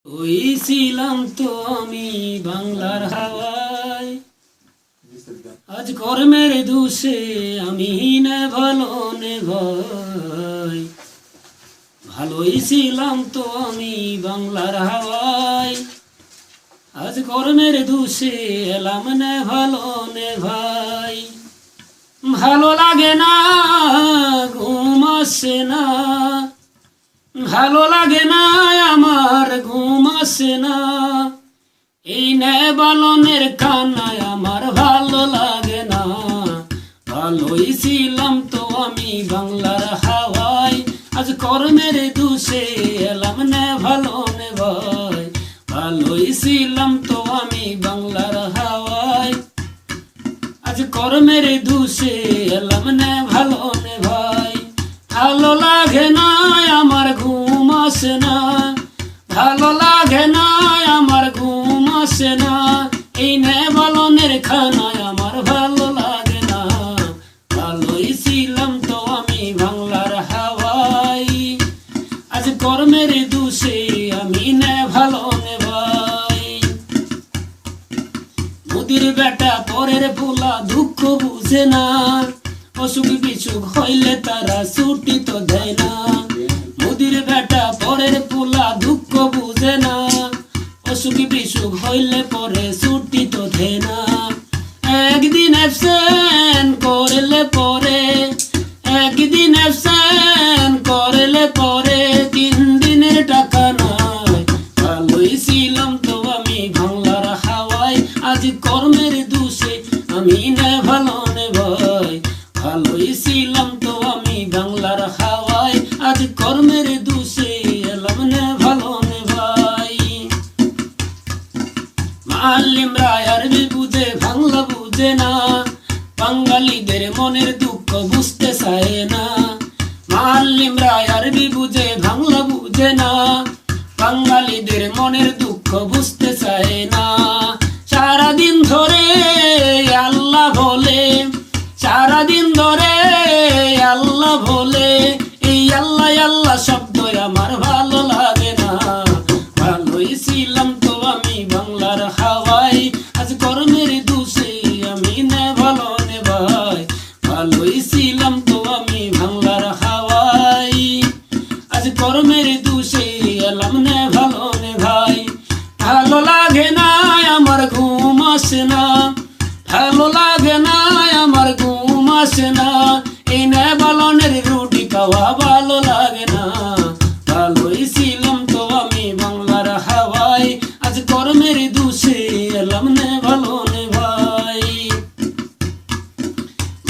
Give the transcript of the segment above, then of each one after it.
ওই ছিলাম তো আমি বাংলার হাওয়ায়, আজ কর্মের দোষে আমি নে ভালো নে ভাই। ভালোই ছিলাম তো আমি বাংলার হাওয়ায়, আজ কর্মের দোষে এলাম নে ভালো নে ভাই। ভালো লাগে না, ঘুম আসে না, ভালো লাগে না আমার, ঘুম আসে না। এই নে বালনের কান্নায় আমার ভালো লাগে না। ভালোই ছিলাম তো আমি বাংলার হাওয়ায়, আজ কর্মের দোষে এলাম নে ভালো নে ভাই। ভালোই ছিলাম তো আমি বাংলার হাওয়ায়, আজ কর্মের দোষে এলাম নে ভালো নে ভাই। ভালো লাগে না আমার, ঘুম আসে না, ভালো লাগে না আমার, ঘুম আসে না। এই নে বালনের খানায় আমার ভালো লাগে না। ভালোই ছিলাম তো আমি বাংলার হাওয়ায়, আজ কর্মের দোষে আমি নে ভালো নে ভাই। মুদির বেটা পরের পোলা দুঃখ বুঝে না, অসুখ বিসুখ হইলে তারা ছুটি তো দেয় না। মুদির বেটা পরের পোলা দুঃখ বুঝে না, অসুখ বিসুখ হইলে পরে ছুটি তো দেয় না। একদিন অ্যাবসেন্ট করলে পরে, একদিন অ্যাবসেন্ট করলে পরে 3 দিনের টাকা নাই। ভালোই ছিলাম তো আমি বাংলার হাওয়ায়, আজ কর্মের দোষে আমি নে ভালো নে ভাই। ভালোই ছিলাম তো আমি বাংলার হাওয়ায়, আজ কর্মের দোষে এলাম নে ভালো নে ভাই। মাল্লিমরা আরবি বুঝে বাংলা বুঝে না, বাঙালিদের মনের দুঃখ বুঝতে চায় না। মাল্লিমরা আরবি বুঝে বাংলা বুঝে না, বাঙালিদের মনের দুঃখ বুঝতে চায় না। সারাদিন ধরে আল্লাহ বলে, সারাদিন ধরে আল্লাহ বলে, এই আল্লাহ আল্লাহ শব্দ আমার ভালো লাগে না। ভালোই ছিলাম তো আমি বাংলার হাওয়ায়, আজ কর্মের দোষে আমি নে ভালো নে ভাই। ভালোই ছিলাম তো আমি বাংলার হাওয়ায়, আজ কর্মের দোষে এলাম নে ভালো নে ভাই। ভালো লাগে না আমার, ঘুম আসে না, ভালো লাগে না আমার, ঘুম আসে না। এই নে বালনের রুটি খাওয়া ভালো লাগে না। ভালোই ছিলাম তো আমি বাংলার হাওয়ায়, আজ কর্মের দোষে এলাম নে ভালো নে ভাই।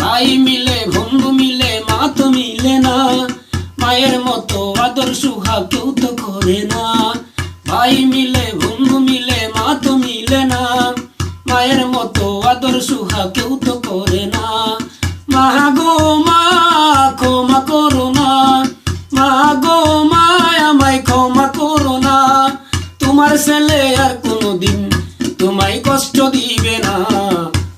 ভাই মিলে বন্ধু মিলে মা তো মিলে না, মায়ের মতো আদর সুখা কেউ তো করে না। ভাই মিলে বন্ধু মিলে মা তো মিলে না, মায়ের মতো আদর সুখা কেউ তো করে না। মা গো মা ক্ষমা করো না, মা গো মা আমায় ক্ষমা করো না। তোমার ছেলে আর কোনোদিন তোমায় কষ্ট দিবে না।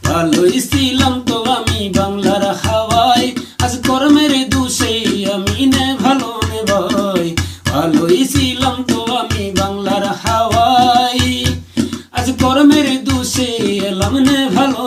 ভালোই ছিলাম তো আমি বাংলার হাওয়ায়, আজ কর্মের দোষে আমি নে ভালো নে ভাই। ভালোই ছিলাম তো আমি বাংলার হাওয়ায়, আজ কর্মের দোষে এলাম নে ভালো